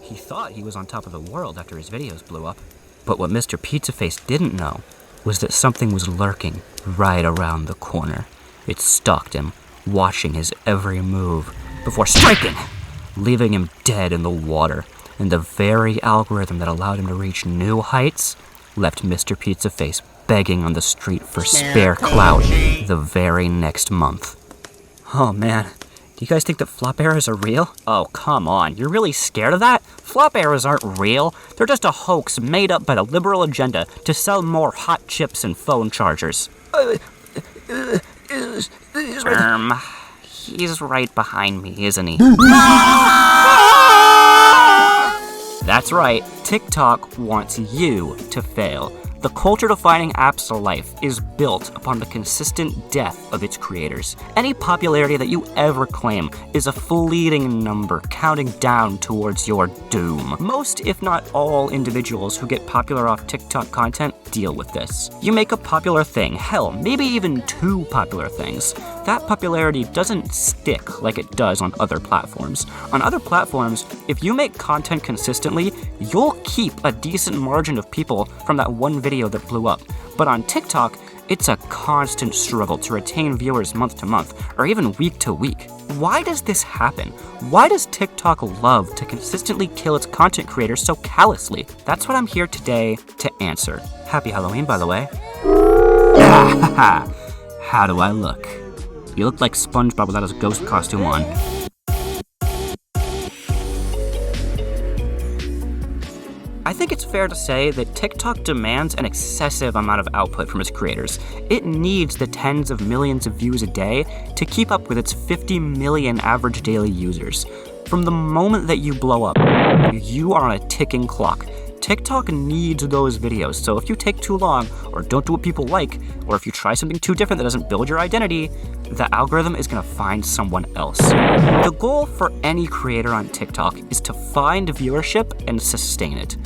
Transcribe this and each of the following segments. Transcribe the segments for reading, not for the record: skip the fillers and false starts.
He thought he was on top of the world after his videos blew up. But what Mr. Pizzaface didn't know was that something was lurking right around the corner. It stalked him, watching his every move before striking, leaving him dead in the water. And the very algorithm that allowed him to reach new heights left Mr. Pizzaface begging on the street for spare clout the very next month. Oh man, do you guys think that flop errors are real? Oh, come on, you're really scared of that? Flop errors aren't real. They're just a hoax made up by the liberal agenda to sell more hot chips and phone chargers. He's right behind me, isn't he? That's right, TikTok wants you to fail. The culture-defining app's life is built upon the consistent death of its creators. Any popularity that you ever claim is a fleeting number counting down towards your doom. Most, if not all, individuals who get popular off TikTok content deal with this. You make a popular thing, hell, maybe even two popular things. That popularity doesn't stick like it does on other platforms. On other platforms, if you make content consistently, you'll keep a decent margin of people from that one video that blew up. But on TikTok, it's a constant struggle to retain viewers month to month, or even week to week. Why does this happen? Why does TikTok love to consistently kill its content creators so callously? That's what I'm here today to answer. Happy Halloween, by the way. How do I look? You look like SpongeBob without his ghost costume on. I think it's fair to say that TikTok demands an excessive amount of output from its creators. It needs the tens of millions of views a day to keep up with its 50 million average daily users. From the moment that you blow up, you are on a ticking clock. TikTok needs those videos, so if you take too long, or don't do what people like, or if you try something too different that doesn't build your identity, the algorithm is gonna find someone else. The goal for any creator on TikTok is to find viewership and sustain it.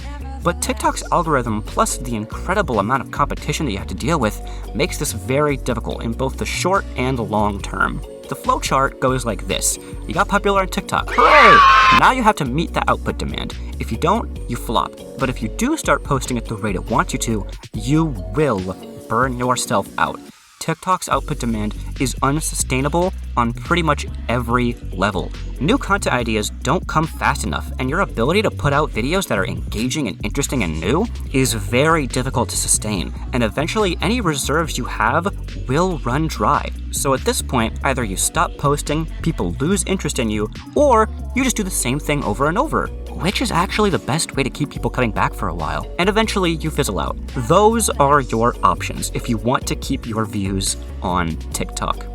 But TikTok's algorithm, plus the incredible amount of competition that you have to deal with, makes this very difficult in both the short and long term. The flowchart goes like this. You got popular on TikTok. Hooray! Now you have to meet the output demand. If you don't, you flop. But if you do start posting at the rate it wants you to, you will burn yourself out. TikTok's output demand is unsustainable on pretty much every level. New content ideas don't come fast enough, and your ability to put out videos that are engaging and interesting and new is very difficult to sustain, and eventually any reserves you have will run dry. So at this point, either you stop posting, people lose interest in you, or you just do the same thing over and over, which is actually the best way to keep people coming back for a while. And eventually you fizzle out. Those are your options if you want to keep your views on TikTok.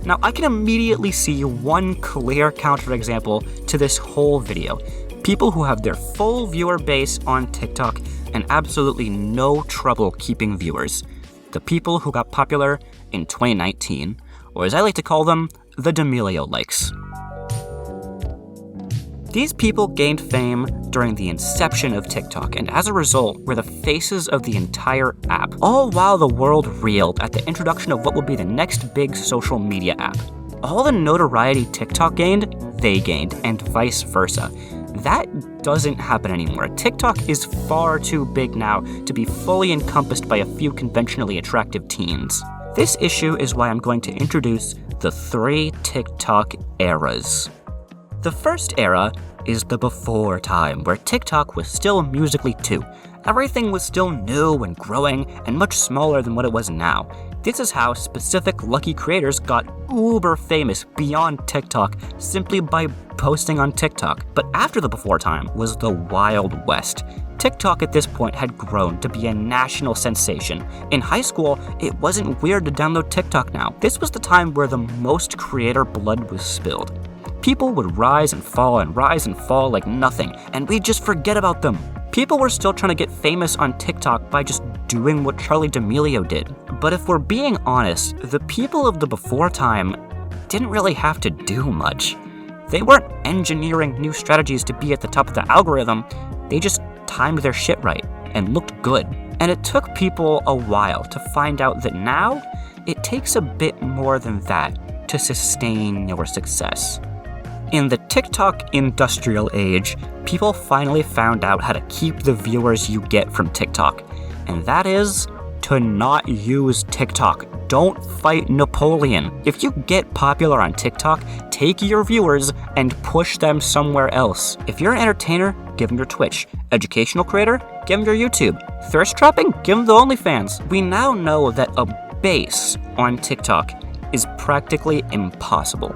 Now, I can immediately see one clear counterexample to this whole video. People who have their full viewer base on TikTok and absolutely no trouble keeping viewers. The people who got popular in 2019, or as I like to call them, the D'Amelio likes. These people gained fame during the inception of TikTok, and as a result, were the faces of the entire app, all while the world reeled at the introduction of what will be the next big social media app. All the notoriety TikTok gained, they gained, and vice versa. That doesn't happen anymore. TikTok is far too big now to be fully encompassed by a few conventionally attractive teens. This issue is why I'm going to introduce the 3 TikTok eras. The first era is the before time, where TikTok was still Musical.ly 2. Everything was still new and growing and much smaller than what it was now. This is how specific lucky creators got uber famous beyond TikTok simply by posting on TikTok. But after the before time was the Wild West. TikTok at this point had grown to be a national sensation. In high school, it wasn't weird to download TikTok now. This was the time where the most creator blood was spilled. People would rise and fall like nothing, and we'd just forget about them. People were still trying to get famous on TikTok by just doing what Charli D'Amelio did. But if we're being honest, the people of the before time didn't really have to do much. They weren't engineering new strategies to be at the top of the algorithm, they just timed their shit right and looked good. And it took people a while to find out that now, it takes a bit more than that to sustain your success. In the TikTok industrial age, people finally found out how to keep the viewers you get from TikTok, and that is to not use TikTok. Don't fight Napoleon. If you get popular on TikTok, take your viewers and push them somewhere else. If you're an entertainer, give them your Twitch. Educational creator, give them your YouTube. Thirst trapping, give them the OnlyFans. We now know that a base on TikTok is practically impossible.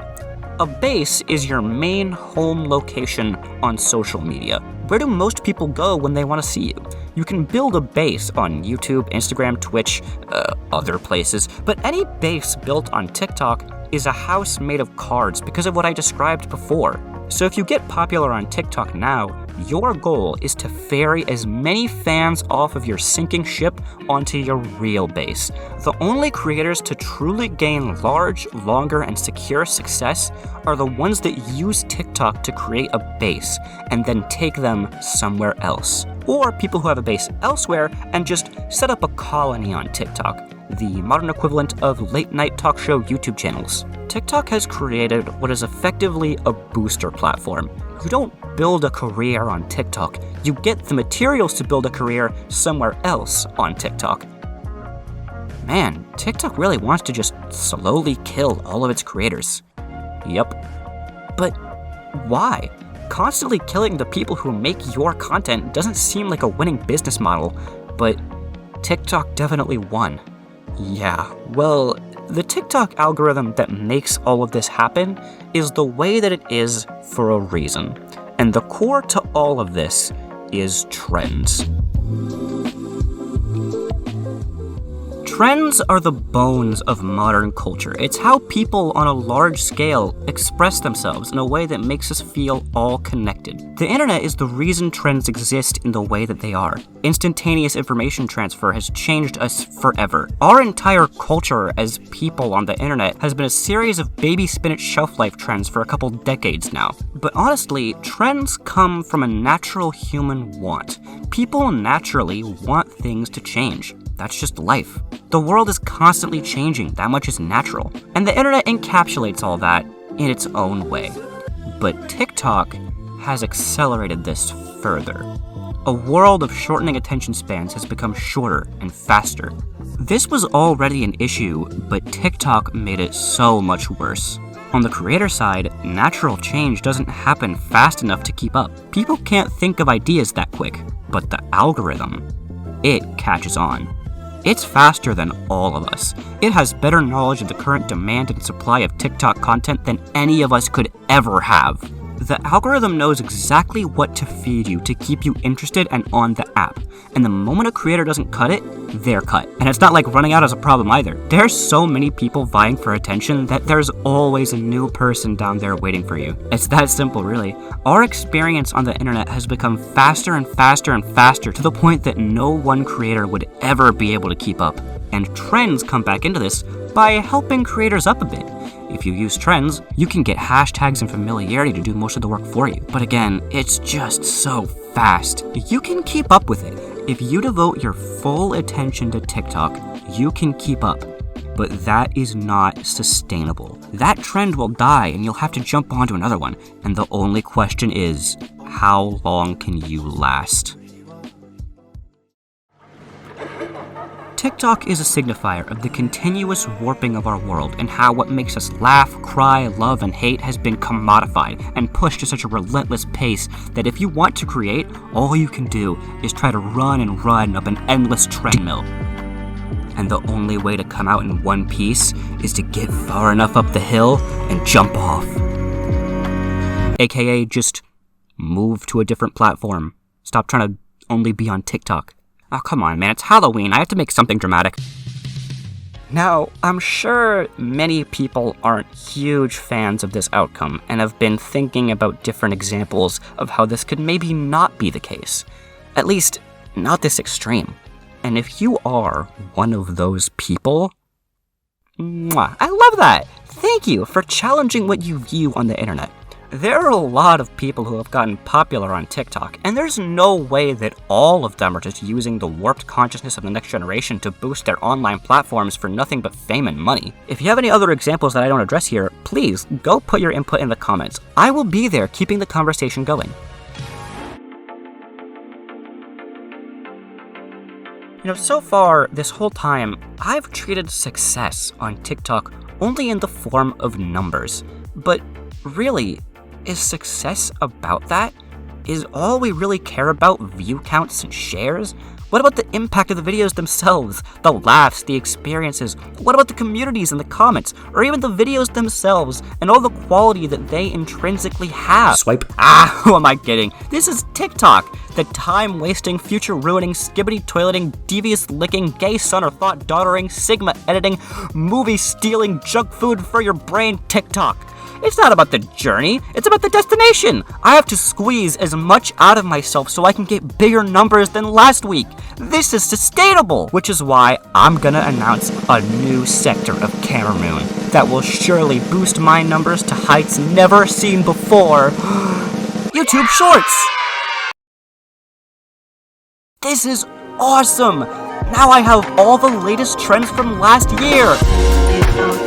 A base is your main home location on social media. Where do most people go when they want to see you? You can build a base on YouTube, Instagram, Twitch, other places, but any base built on TikTok is a house made of cards because of what I described before. So if you get popular on TikTok now, your goal is to ferry as many fans off of your sinking ship onto your real base. The only creators to truly gain large, longer, and secure success are the ones that use TikTok to create a base and then take them somewhere else. Or people who have a base elsewhere and just set up a colony on TikTok, the modern equivalent of late-night talk show YouTube channels. TikTok has created what is effectively a booster platform. You don't build a career on TikTok, you get the materials to build a career somewhere else on TikTok. Man, TikTok really wants to just slowly kill all of its creators. Yep. But why? Constantly killing the people who make your content doesn't seem like a winning business model, but TikTok definitely won. Yeah, well, the TikTok algorithm that makes all of this happen is the way that it is for a reason. And the core to all of this is trends. Trends are the bones of modern culture. It's how people on a large scale express themselves in a way that makes us feel all connected. The internet is the reason trends exist in the way that they are. Instantaneous information transfer has changed us forever. Our entire culture as people on the internet has been a series of baby spinach shelf life trends for a couple decades now. But honestly, trends come from a natural human want. People naturally want things to change. That's just life. The world is constantly changing, that much is natural. And the internet encapsulates all that in its own way. But TikTok has accelerated this further. A world of shortening attention spans has become shorter and faster. This was already an issue, but TikTok made it so much worse. On the creator side, natural change doesn't happen fast enough to keep up. People can't think of ideas that quick, but the algorithm, it catches on. It's faster than all of us. It has better knowledge of the current demand and supply of TikTok content than any of us could ever have. The algorithm knows exactly what to feed you to keep you interested and on the app. And the moment a creator doesn't cut it, they're cut. And it's not like running out is a problem either. There's so many people vying for attention that there's always a new person down there waiting for you. It's that simple, really. Our experience on the internet has become faster and faster and faster to the point that no one creator would ever be able to keep up. And trends come back into this by helping creators up a bit. If you use trends, you can get hashtags and familiarity to do most of the work for you. But again, it's just so fast. You can keep up with it. If you devote your full attention to TikTok, you can keep up. But that is not sustainable. That trend will die and you'll have to jump onto another one. And the only question is, how long can you last? TikTok is a signifier of the continuous warping of our world and how what makes us laugh, cry, love, and hate has been commodified and pushed to such a relentless pace that if you want to create, all you can do is try to run and run up an endless treadmill. And the only way to come out in one piece is to get far enough up the hill and jump off. AKA just move to a different platform. Stop trying to only be on TikTok. Oh, come on, man, it's Halloween. I have to make something dramatic. Now, I'm sure many people aren't huge fans of this outcome and have been thinking about different examples of how this could maybe not be the case. At least, not this extreme. And if you are one of those people, I love that. Thank you for challenging what you view on the internet. There are a lot of people who have gotten popular on TikTok, and there's no way that all of them are just using the warped consciousness of the next generation to boost their online platforms for nothing but fame and money. If you have any other examples that I don't address here, please go put your input in the comments. I will be there keeping the conversation going. So far, this whole time, I've treated success on TikTok only in the form of numbers. But really, is success about that? Is all we really care about view counts and shares? What about the impact of the videos themselves? The laughs, the experiences? What about the communities in the comments? Or even the videos themselves and all the quality that they intrinsically have? Swipe. Who am I kidding? This is TikTok, the time-wasting, future-ruining, skibbity-toileting, devious-licking, gay son or thought-daughtering, sigma-editing, movie-stealing, junk food for your brain TikTok. It's not about the journey, it's about the destination. I have to squeeze as much out of myself so I can get bigger numbers than last week. This is sustainable, which is why I'm gonna announce a new sector of Cameroon that will surely boost my numbers to heights never seen before. YouTube Shorts! This is awesome! Now I have all the latest trends from last year!